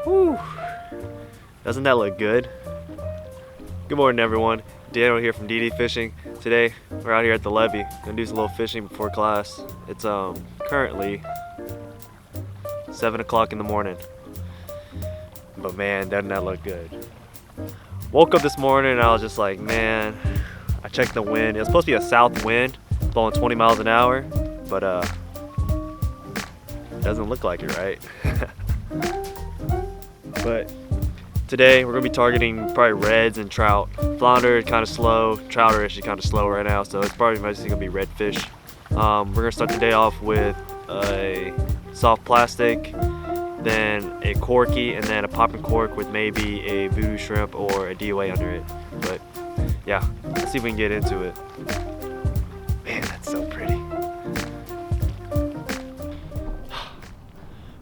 Whew. Doesn't that look good? Good morning, everyone. Daniel here from DD Fishing. Today we're out here at the levee. Gonna do some little fishing before class. It's currently 7 o'clock in the morning. But man, doesn't that look good? Woke up this morning and I was just like, man. I checked the wind. It was supposed to be a south wind, blowing 20 miles an hour, but it doesn't look like it, right? But today we're gonna be targeting probably reds and trout. Flounder is kind of slow. Trout are actually kind of slow right now, so it's probably mostly gonna be redfish. We're gonna start the day off with a soft plastic, then a corky, and then a popping cork with maybe a voodoo shrimp or a DOA under it. But yeah, let's see if we can get into it. Man, that's so pretty.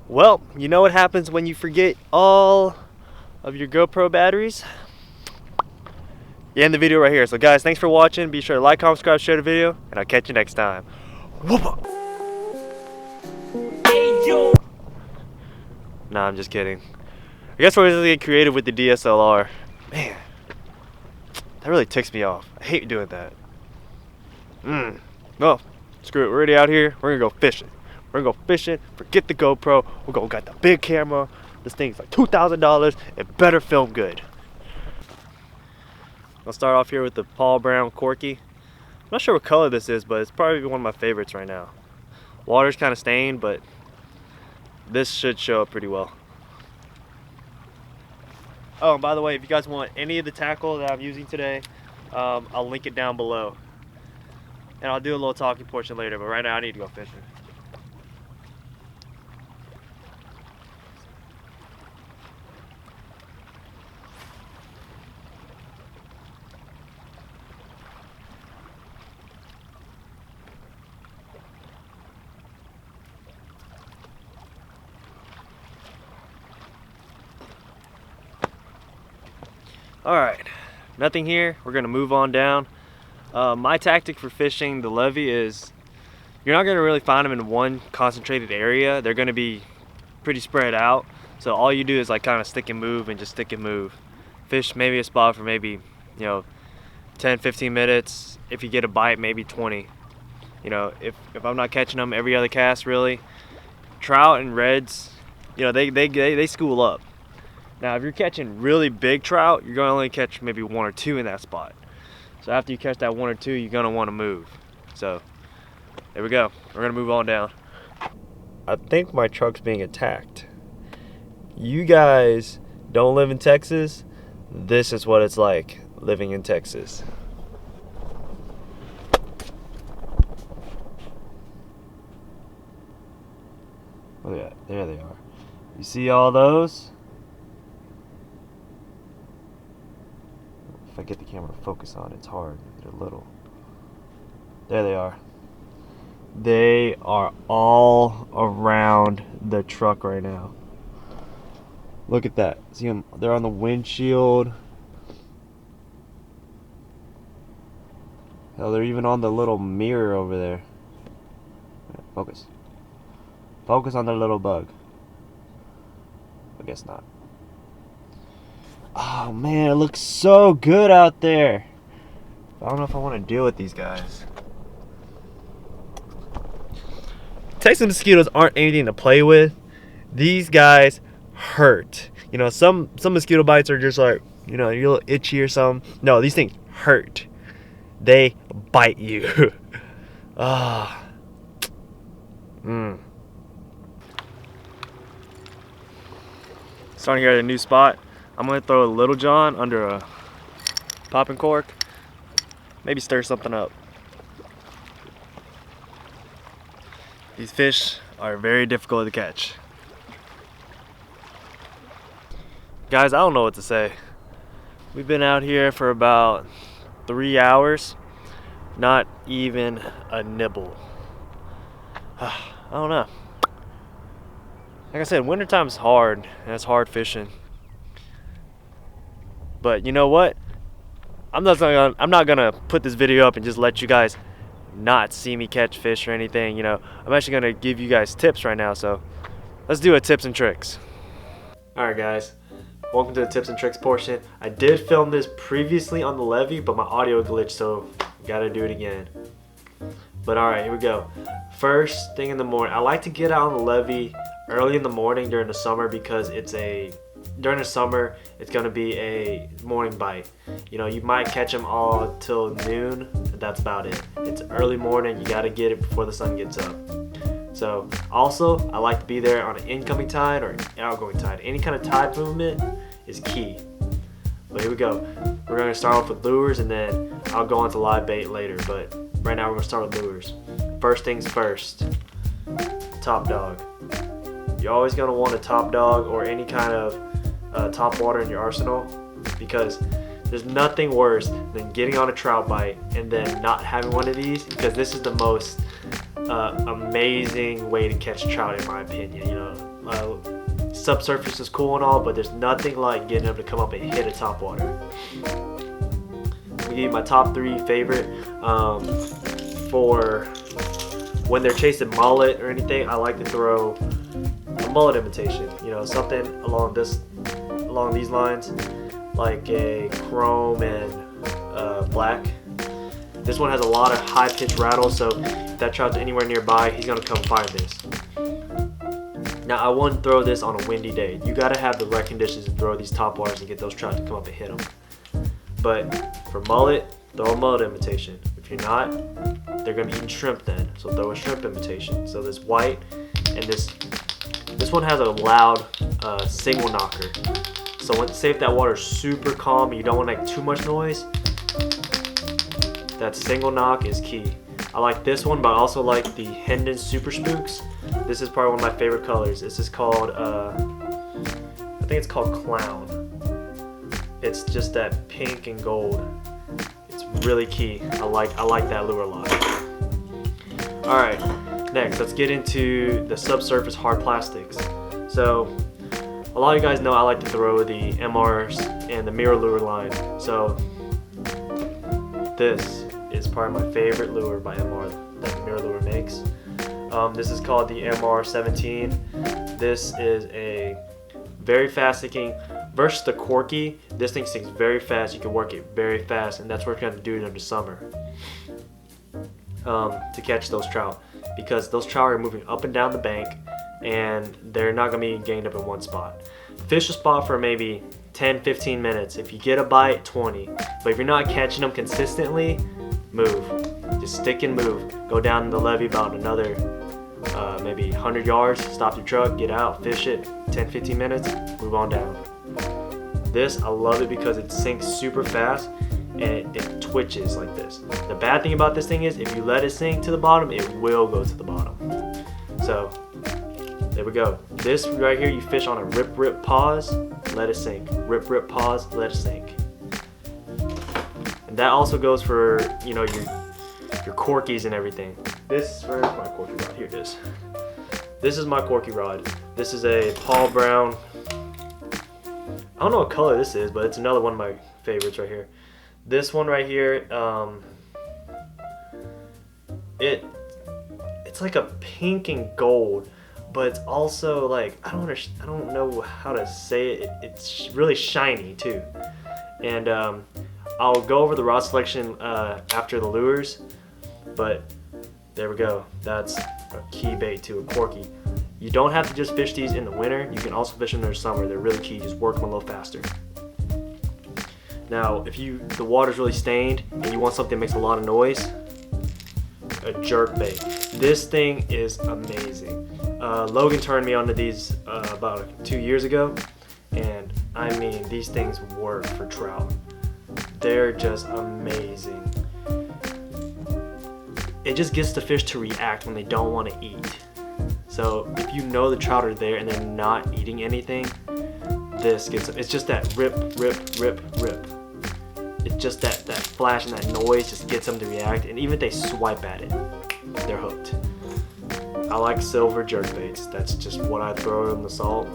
Well, you know what happens when you forget all of your GoPro batteries? You end the video right here. So guys, thanks for watching. Be sure to like, comment, subscribe, share the video, and I'll catch you next time. Whoop-a. Nah, I'm just kidding. I guess we're gonna get creative with the DSLR. Man, that really ticks me off. I hate doing that. Well, screw it. We're already out here. We're gonna go fishing. We're gonna go fishing. Forget the GoPro. We're gonna get the big camera. This thing's like $2,000. It better film good. I'll start off here with the Paul Brown Corky. I'm not sure what color this is, but it's probably one of my favorites right now. Water's kind of stained, but this should show up pretty well. Oh, and by the way, if you guys want any of the tackle that I'm using today, I'll link it down below. And I'll do a little talking portion later, but right now I need to go fishing. Alright, nothing here. We're gonna move on down. My tactic for fishing the levee is you're not gonna really find them in one concentrated area. They're gonna be pretty spread out. So all you do is like kind of stick and move and just stick and move. Fish maybe a spot for maybe, 10-15 minutes. If you get a bite, maybe 20. If I'm not catching them every other cast really. Trout and reds, they school up. Now, if you're catching really big trout, you're gonna only catch maybe 1 or 2 in that spot. So after you catch that 1 or 2, you're gonna wanna move. So, there we go. We're gonna move on down. I think my truck's being attacked. You guys don't live in Texas. This is what it's like living in Texas. Look at that, there they are. You see all those? If I get the camera to focus on, it's hard. They're little. There they are. They are all around the truck right now. Look at that. See them? They're on the windshield. Hell, they're even on the little mirror over there. Focus. Focus on the little bug. I guess not. Oh man, it looks so good out there. I don't know if I want to deal with these guys. Texas mosquitoes aren't anything to play with. These guys hurt. Some mosquito bites are just like, you're a little itchy or something. No, these things hurt. They bite you. Ah. Starting here at a new spot. I'm gonna throw a Little John under a popping cork. Maybe stir something up. These fish are very difficult to catch. Guys, I don't know what to say. We've been out here for about 3 hours. Not even a nibble. I don't know. Like I said, wintertime is hard, and it's hard fishing. But you know what? I'm not gonna put this video up and just let you guys not see me catch fish or anything. I'm actually gonna give you guys tips right now. So let's do a tips and tricks. Alright guys, welcome to the tips and tricks portion. I did film this previously on the levee, but my audio glitched, so gotta do it again. But alright, here we go. First thing in the morning, I like to get out on the levee early in the morning during the summer because during the summer it's gonna be a morning bite. You know, you might catch them all till noon, but that's about it. It's early morning, you gotta get it before the sun gets up. So also, I like to be there on an incoming tide or an outgoing tide. Any kind of tide movement is key. But here we go. We're going to start off with lures, and then I'll go on to live bait later. But right now we're going to start with lures. First things first, top dog. You're always going to want a top dog or any kind of top water in your arsenal, because there's nothing worse than getting on a trout bite and then not having one of these, because this is the most amazing way to catch trout in my opinion. You know, subsurface is cool and all, but there's nothing like getting them to come up and hit a topwater. I'm gonna give you my top 3 favorite for when they're chasing mullet or anything. I like to throw a mullet imitation, you know, something along these lines, like a chrome and black. This one has a lot of high pitch rattle, so if that trout's anywhere nearby, he's gonna come find this. Now I wouldn't throw this on a windy day. You gotta have the right conditions to throw these topwaters and get those trout to come up and hit them. But for mullet, throw a mullet imitation. If you're not, they're gonna be eating shrimp then, so throw a shrimp imitation. So this white, and this one has a loud single knocker. So say if that water is super calm and you don't want to make too much noise, that single knock is key. I like this one, but I also like the Hendon Super Spooks. This is probably one of my favorite colors. This is called, I think it's called Clown. It's just that pink and gold. It's really key. I like that lure a lot. All right, next let's get into the subsurface hard plastics. So a lot of you guys know I like to throw the MRs and the mirror lure line. So this is probably my favorite lure by MR that Mirror Lure makes. This is called the MR17. This is a very fast sinking versus the Corky. This thing sinks very fast. You can work it very fast, and that's what we're going to do during the summer to catch those trout, because those trout are moving up and down the bank and they're not going to be gained up in one spot. Fish a spot for maybe 10-15 minutes. If you get a bite, 20. But if you're not catching them consistently, move. Just stick and move. Go down the levee about another maybe 100 yards, stop your truck, get out, fish it, 10-15 minutes, move on down. This, I love it because it sinks super fast and it twitches like this. The bad thing about this thing is if you let it sink to the bottom, it will go to the bottom. So there we go. This right here, you fish on a rip, rip, pause, let it sink. Rip, rip, pause, let it sink. And that also goes for, you know, your Corkies and everything. Where's my Corky rod? Here it is. This is my Corky rod. This is a Paul Brown. I don't know what color this is, but it's another one of my favorites right here. This one right here, it's like a pink and gold, but it's also like, I don't know how to say it. It's really shiny too. And I'll go over the rod selection after the lures, but there we go. That's a key bait to a Corky. You don't have to just fish these in the winter. You can also fish them in the summer. They're really key. Just work them a little faster. Now, if the water's really stained and you want something that makes a lot of noise, a jerk bait. This thing is amazing. Logan turned me onto these about 2 years ago, and I mean, these things work for trout. They're just amazing. It just gets the fish to react when they don't want to eat. So if you know the trout are there and they're not eating anything, this gets them. It's just that rip, rip, rip, rip. It's just that flash and that noise just gets them to react, and even if they swipe at it, they're hooked. I like silver jerkbaits. That's just what I throw in the salt.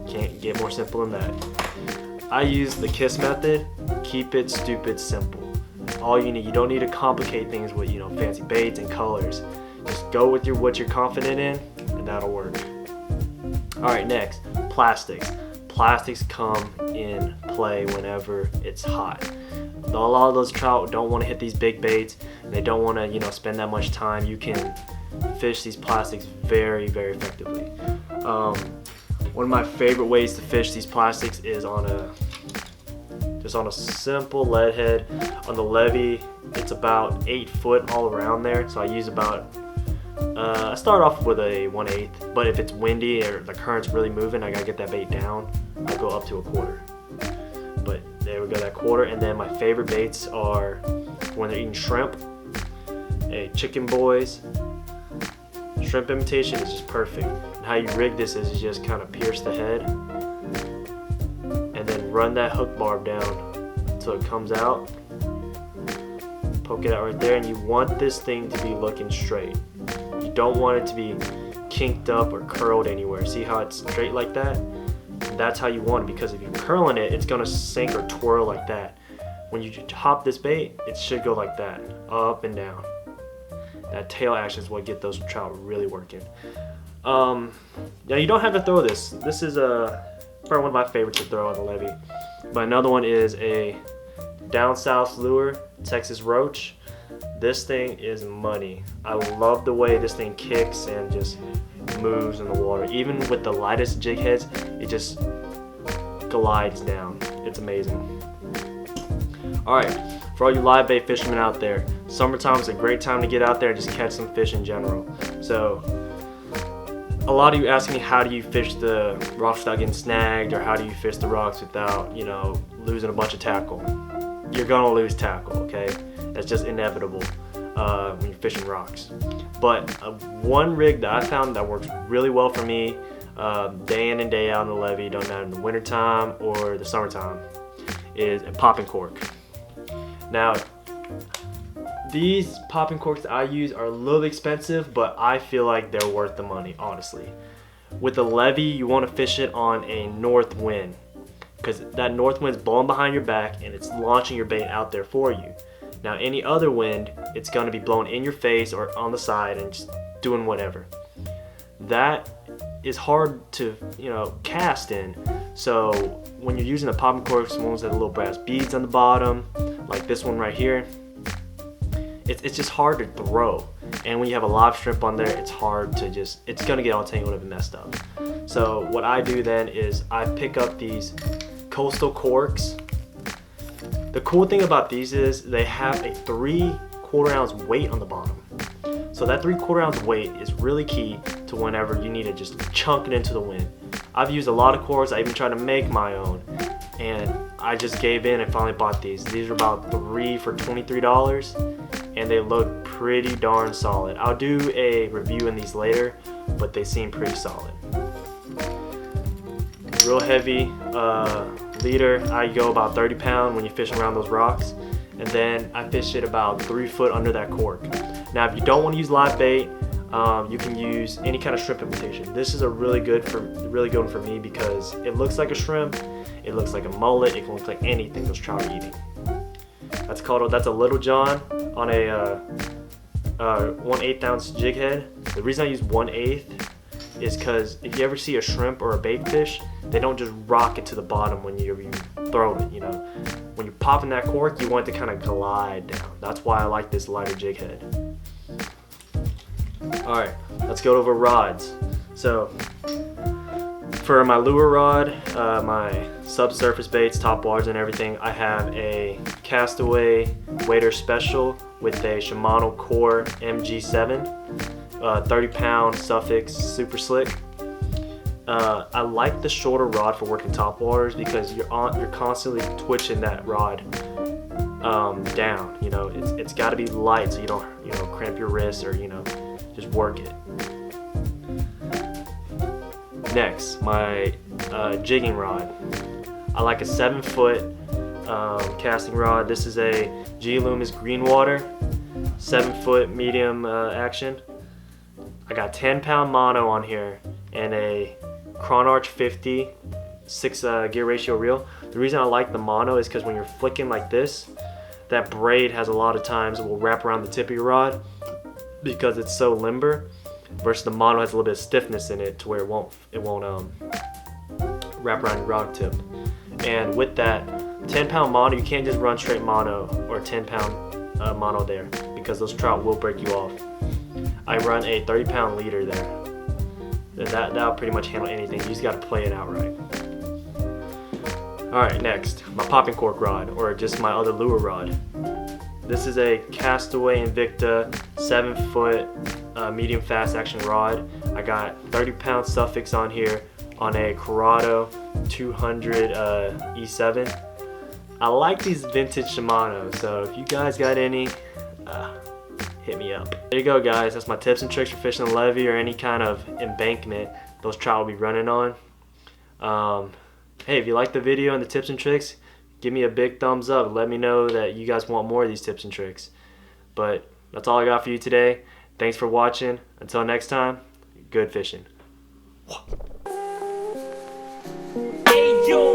Can't get more simple than that. I use the KISS method. Keep it stupid simple. All you need. You don't need to complicate things with, you know, fancy baits and colors. Just go with what you're confident in, and that'll work. All right, next, plastics. Plastics come in play whenever it's hot. A lot of those trout don't want to hit these big baits. They don't want to, spend that much time. You can fish these plastics very, very effectively. One of my favorite ways to fish these plastics is on a simple lead head. On the levee, it's about 8 foot all around there. So I use I start off with a 1/8, but if it's windy or the current's really moving, I gotta get that bait down. I go up to a 1/4. But there we go, that 1/4. And then my favorite baits are when they're eating shrimp, a chicken boys. Shrimp imitation is just perfect. And how you rig this is you just kind of pierce the head and then run that hook barb down until it comes out. Poke it out right there, and you want this thing to be looking straight. You don't want it to be kinked up or curled anywhere. See how it's straight like that? That's how you want it, because if you're curling it, it's gonna sink or twirl like that. When you hop this bait, it should go like that, up and down. That tail action is what get those trout really working. Now you don't have to throw this. This is probably one of my favorites to throw on the levee. But another one is a down south lure, Texas roach. This thing is money. I love the way this thing kicks and just moves in the water. Even with the lightest jig heads, it just glides down. It's amazing. All right, for all you live bait fishermen out there, summertime is a great time to get out there and just catch some fish in general. So a lot of you ask me, how do you fish the rocks without getting snagged, or how do you fish the rocks without, losing a bunch of tackle? You're gonna lose tackle, okay? That's just inevitable when you're fishing rocks. But one rig that I found that works really well for me, day in and day out on the levee, don't matter in the wintertime or the summertime, is a popping cork. Now, these popping corks that I use are a little expensive, but I feel like they're worth the money, honestly. With the levee, you want to fish it on a north wind, because that north wind's blowing behind your back and it's launching your bait out there for you. Now, any other wind, it's going to be blowing in your face or on the side and just doing whatever. That is hard to, cast in. So when you're using the popping corks, ones that have little brass beads on the bottom, like this one right here, it's just hard to throw. And when you have a live shrimp on there, it's hard to it's gonna get all tangled up and messed up. So what I do then is I pick up these coastal corks. The cool thing about these is they have a 3/4 ounce weight on the bottom. So that 3/4 ounce weight is really key to whenever you need to just chunk it into the wind. I've used a lot of corks. I even tried to make my own, and I just gave in and finally bought these. These are about 3 for $23, and they look pretty darn solid. I'll do a review in these later, but they seem pretty solid. Real heavy leader. I go about 30 pound when you're fishing around those rocks, and then I fish it about 3 foot under that cork. Now, if you don't want to use live bait, you can use any kind of shrimp imitation. This is a really good one for me because it looks like a shrimp, it looks like a mullet, it can look like anything those trout are eating. That's a Little John on a 1/8 ounce jig head. The reason I use 1/8 is because if you ever see a shrimp or a bait fish, they don't just rock it to the bottom when you throw it. When you're popping that cork, you want it to kind of glide down. That's why I like this lighter jig head. All right, let's go over rods. So for my lure rod, my subsurface baits, Topwaters and everything, I have a Castaway Wader Special with a Shimano Core MG7, 30 pound Subsurface Super Slick. I like the shorter rod for working topwaters because you're constantly twitching that rod down. It's got to be light so you don't cramp your wrist or just work it. Next, my jigging rod. I like a 7 foot casting rod. This is a G Loomis Greenwater 7 foot medium action. I got 10 pound mono on here and a Chronarch 50 6 gear ratio reel. The reason I like the mono is because when you're flicking like this, that braid has a lot of times it will wrap around the tip of your rod because it's so limber. versus the mono has a little bit of stiffness in it to where it won't wrap around your rod tip. And with that 10-pound mono, you can't just run straight mono or 10-pound mono there, because those trout will break you off. I run a 30-pound leader there. That'll pretty much handle anything. You just got to play it out right. Alright, next, my popping cork rod, or just my other lure rod. This is a Castaway Invicta 7-foot medium fast action rod. I got 30-pound suffix on here on a Corrado 200 E7. I like these vintage Shimano, so if you guys got any, hit me up. There you go, guys. That's my tips and tricks for fishing the levee or any kind of embankment those trout will be running on. Hey, if you like the video and the tips and tricks, give me a big thumbs up. Let me know that you guys want more of these tips and tricks. But that's all I got for you today. Thanks for watching. Until next time, good fishing. Hey, yo.